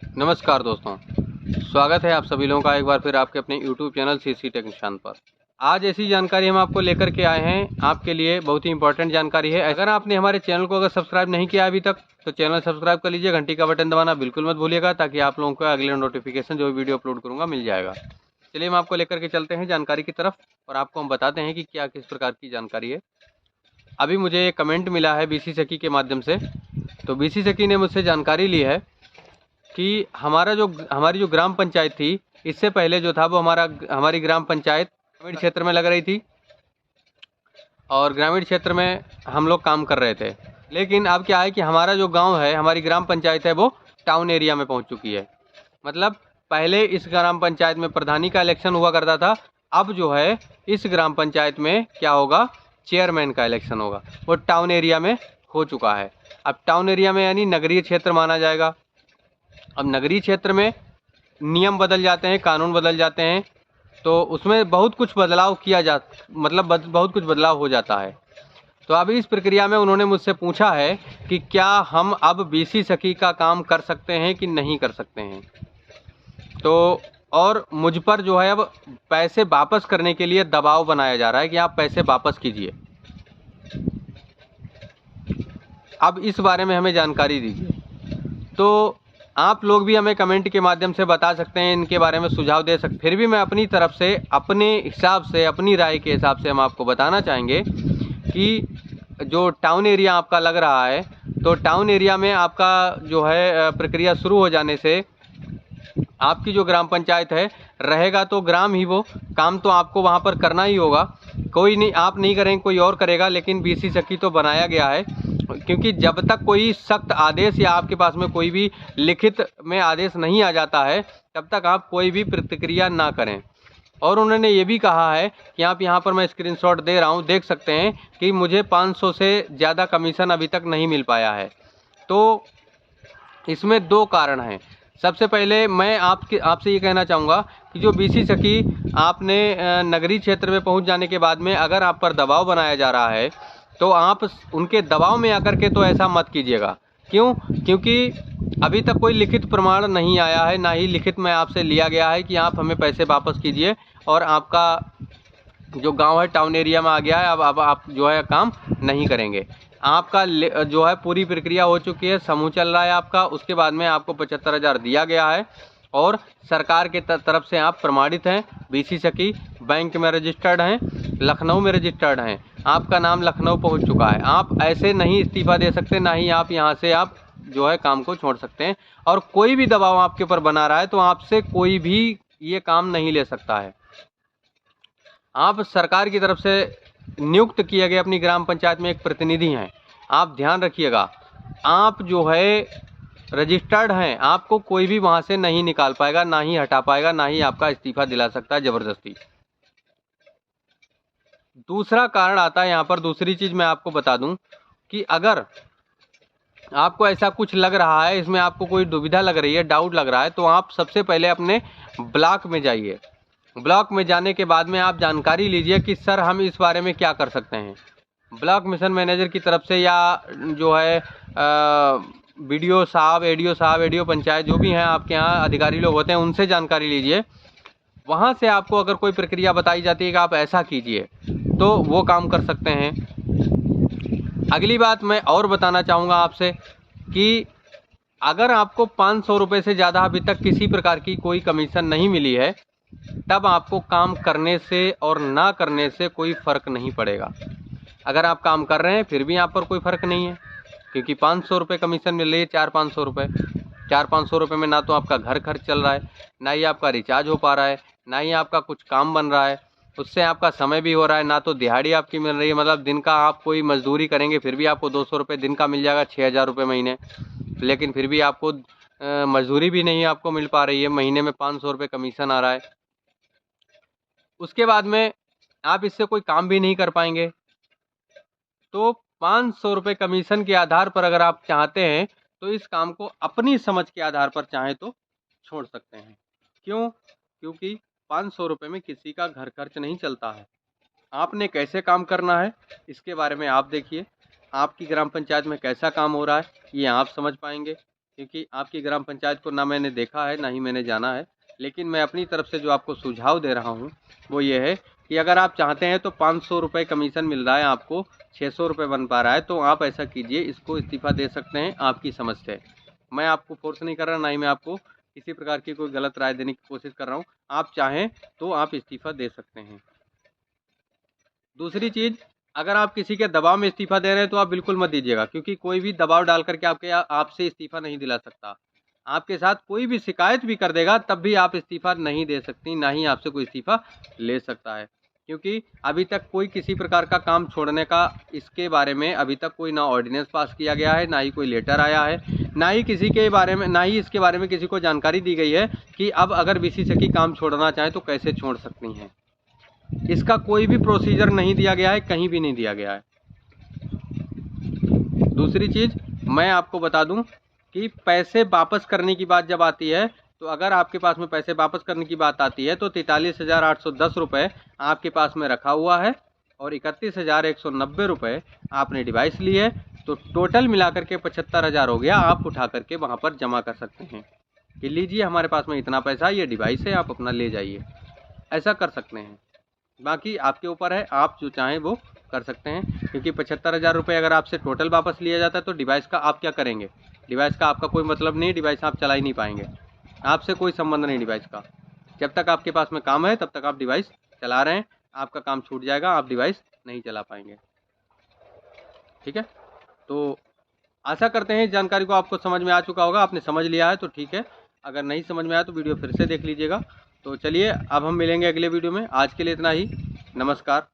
नमस्कार दोस्तों, स्वागत है आप सभी लोगों का एक बार फिर आपके अपने YouTube चैनल सीसी टेक निशान पर। आज ऐसी जानकारी हम आपको लेकर के आए हैं, आपके लिए बहुत ही इंपॉर्टेंट जानकारी है। अगर आपने हमारे चैनल को अगर सब्सक्राइब नहीं किया अभी तक तो चैनल सब्सक्राइब कर लीजिए, घंटी का बटन दबाना बिल्कुल मत भूलिएगा ताकि आप लोगों को अगले नोटिफिकेशन जो वीडियो अपलोड करूँगा मिल जाएगा। चलिए हम आपको लेकर के चलते हैं जानकारी की तरफ और आपको हम बताते हैं कि क्या किस प्रकार की जानकारी है। अभी मुझे एक कमेंट मिला है बीसी सखी के माध्यम से, तो बीसी सखी ने मुझसे जानकारी ली है कि हमारी जो ग्राम पंचायत थी, इससे पहले जो था वो हमारी ग्राम पंचायत ग्रामीण क्षेत्र में लग रही थी और ग्रामीण क्षेत्र में हम लोग काम कर रहे थे। लेकिन अब क्या है कि हमारा जो गांव है, हमारी ग्राम पंचायत है, वो टाउन एरिया में पहुंच चुकी है। मतलब पहले इस ग्राम पंचायत में प्रधानी का इलेक्शन हुआ करता था, अब जो है इस ग्राम पंचायत में क्या होगा, चेयरमैन का इलेक्शन होगा। वो टाउन एरिया में हो चुका है। अब टाउन एरिया में यानी नगरीय क्षेत्र माना जाएगा। अब नगरीय क्षेत्र में नियम बदल जाते हैं, कानून बदल जाते हैं, तो उसमें बहुत कुछ बदलाव बहुत कुछ बदलाव हो जाता है। तो अब इस प्रक्रिया में उन्होंने मुझसे पूछा है कि क्या हम अब बीसी सखी का काम कर सकते हैं कि नहीं कर सकते हैं। तो और मुझ पर जो है अब पैसे वापस करने के लिए दबाव बनाया जा रहा है कि आप पैसे वापस कीजिए। अब इस बारे में हमें जानकारी दीजिए। तो आप लोग भी हमें कमेंट के माध्यम से बता सकते हैं, इनके बारे में सुझाव दे सकते। फिर भी मैं अपनी तरफ से, अपने हिसाब से, अपनी राय के हिसाब से हम आपको बताना चाहेंगे कि जो टाउन एरिया आपका लग रहा है, तो टाउन एरिया में आपका जो है प्रक्रिया शुरू हो जाने से आपकी जो ग्राम पंचायत है रहेगा तो ग्राम ही वो, काम तो आपको वहाँ पर करना ही होगा। कोई नहीं, आप नहीं करेंगे, कोई और करेगा, लेकिन बीसी सखी तो बनाया गया है। क्योंकि जब तक कोई सख्त आदेश या आपके पास में कोई भी लिखित में आदेश नहीं आ जाता है, तब तक आप कोई भी प्रतिक्रिया ना करें। और उन्होंने ये भी कहा है कि आप यहाँ पर मैं स्क्रीनशॉट दे रहा हूँ, देख सकते हैं कि मुझे 500 से ज़्यादा कमीशन अभी तक नहीं मिल पाया है। तो इसमें दो कारण हैं। सबसे पहले मैं आपसे ये कहना चाहूँगा कि जो बीसी सखी आपने नगरीय क्षेत्र में पहुँच जाने के बाद में अगर आप पर दबाव बनाया जा रहा है, तो आप उनके दबाव में आकर के तो ऐसा मत कीजिएगा। क्यों? क्योंकि अभी तक कोई लिखित प्रमाण नहीं आया है, ना ही लिखित में आपसे लिया गया है कि आप हमें पैसे वापस कीजिए और आपका जो गांव है टाउन एरिया में आ गया है, अब आप जो है काम नहीं करेंगे। आपका जो है पूरी प्रक्रिया हो चुकी है, समूह चल रहा है आपका, उसके बाद में आपको 75,000 दिया गया है और सरकार के तरफ से आप प्रमाणित हैं, बीसी सखी, बैंक में रजिस्टर्ड हैं, लखनऊ में रजिस्टर्ड हैं, आपका नाम लखनऊ पहुंच चुका है। आप ऐसे नहीं इस्तीफा दे सकते, ना ही आप यहाँ से आप जो है काम को छोड़ सकते हैं। और कोई भी दबाव आपके ऊपर बना रहा है तो आपसे कोई भी ये काम नहीं ले सकता है। आप सरकार की तरफ से नियुक्त किए गए अपनी ग्राम पंचायत में एक प्रतिनिधि हैं। आप ध्यान रखिएगा, आप जो है रजिस्टर्ड हैं, आपको कोई भी वहाँ से नहीं निकाल पाएगा, ना ही हटा पाएगा, ना ही आपका इस्तीफा दिला सकता है ज़बरदस्ती। दूसरा कारण आता है यहाँ पर, दूसरी चीज़ मैं आपको बता दूँ कि अगर आपको ऐसा कुछ लग रहा है, इसमें आपको कोई दुविधा लग रही है, डाउट लग रहा है, तो आप सबसे पहले अपने ब्लॉक में जाइए। ब्लॉक में जाने के बाद में आप जानकारी लीजिए कि सर हम इस बारे में क्या कर सकते हैं। ब्लॉक मिशन मैनेजर की तरफ से या जो है बीडीओ साहब, एडीओ साहब, एडीओ पंचायत, जो भी हैं आपके यहाँ अधिकारी लोग होते हैं, उनसे जानकारी लीजिए। वहाँ से आपको अगर कोई प्रक्रिया बताई जाती है कि आप ऐसा कीजिए, तो वो काम कर सकते हैं। अगली बात मैं और बताना चाहूँगा आपसे कि अगर आपको 500 रुपये से ज़्यादा अभी तक किसी प्रकार की कोई कमीशन नहीं मिली है, तब आपको काम करने से और ना करने से कोई फ़र्क नहीं पड़ेगा। अगर आप काम कर रहे हैं फिर भी आप पर कोई फ़र्क नहीं है, क्योंकि 500 रुपये कमीशन मिल रही है, 400-500 रुपये। 400-500 रुपये में ना तो आपका घर खर्च चल रहा है, ना ही आपका रिचार्ज हो पा रहा है, ना ही आपका कुछ काम बन रहा है, उससे आपका समय भी हो रहा है, ना तो दिहाड़ी आपकी मिल रही है। मतलब दिन का आप कोई मजदूरी करेंगे फिर भी आपको 200 रुपये दिन का मिल जाएगा, 6,000 रुपये महीने। लेकिन फिर भी आपको मजदूरी भी नहीं आपको मिल पा रही है, महीने में 500 रुपये कमीशन आ रहा है। उसके बाद में आप इससे कोई काम भी नहीं कर पाएंगे। तो 500 रुपये कमीशन के आधार पर अगर आप चाहते हैं तो इस काम को अपनी समझ के आधार पर चाहें तो छोड़ सकते हैं। क्यों? क्योंकि 500 रुपये में किसी का घर खर्च नहीं चलता है। आपने कैसे काम करना है इसके बारे में आप देखिए, आपकी ग्राम पंचायत में कैसा काम हो रहा है ये आप समझ पाएंगे। क्योंकि आपकी ग्राम पंचायत को ना मैंने देखा है ना ही मैंने जाना है, लेकिन मैं अपनी तरफ से जो आपको सुझाव दे रहा हूँ वो ये है कि अगर आप चाहते हैं तो 500 रुपये कमीशन मिल रहा है, आपको 600 रुपये बन पा रहा है, तो आप ऐसा कीजिए, इसको इस्तीफ़ा दे सकते हैं, आपकी समझ से। मैं आपको फोर्स नहीं कर रहा, ना ही मैं आपको किसी प्रकार की कोई गलत राय देने की कोशिश कर रहा हूँ। आप चाहें तो आप इस्तीफ़ा दे सकते हैं। दूसरी चीज़, अगर आप किसी के दबाव में इस्तीफ़ा दे रहे हैं तो आप बिल्कुल मत दीजिएगा, क्योंकि कोई भी दबाव डाल करके आपसे इस्तीफ़ा नहीं दिला सकता। आपके साथ कोई भी शिकायत भी कर देगा तब भी आप इस्तीफ़ा नहीं दे सकती, ना ही आपसे कोई इस्तीफ़ा ले सकता है। क्योंकि अभी तक कोई किसी प्रकार का काम छोड़ने का इसके बारे में अभी तक कोई ना ऑर्डिनेंस पास किया गया है, ना ही कोई लेटर आया है, ना ही किसी के बारे में, ना ही इसके बारे में किसी को जानकारी दी गई है कि अब अगर बीसी सखी काम छोड़ना चाहे तो कैसे छोड़ सकती हैं। इसका कोई भी प्रोसीजर नहीं दिया गया है, कहीं भी नहीं दिया गया है। दूसरी चीज़ मैं आपको बता दूं कि पैसे वापस करने की बात जब आती है, तो अगर आपके पास में पैसे वापस करने की बात आती है तो 43,810 रुपये आपके पास में रखा हुआ है और 31,190 रुपये आपने डिवाइस ली है, तो टोटल मिलाकर के 75,000 हो गया। आप उठा करके वहाँ पर जमा कर सकते हैं कि लीजिए हमारे पास में इतना पैसा, ये डिवाइस है, आप अपना ले जाइए, ऐसा कर सकते हैं। बाकी आपके ऊपर है, आप जो चाहें वो कर सकते हैं, क्योंकि 75,000 रुपये अगर आपसे टोटल वापस लिया जाता है तो डिवाइस का आप क्या करेंगे? डिवाइस का आपका कोई मतलब नहीं, डिवाइस आप चला ही नहीं पाएंगे, आपसे कोई संबंध नहीं डिवाइस का। जब तक आपके पास में काम है तब तक आप डिवाइस चला रहे हैं, आपका काम छूट जाएगा, आप डिवाइस नहीं चला पाएंगे। ठीक है, तो आशा करते हैं इस जानकारी को आपको समझ में आ चुका होगा। आपने समझ लिया है तो ठीक है, अगर नहीं समझ में आया तो वीडियो फिर से देख लीजिएगा। तो चलिए अब हम मिलेंगे अगले वीडियो में, आज के लिए इतना ही, नमस्कार।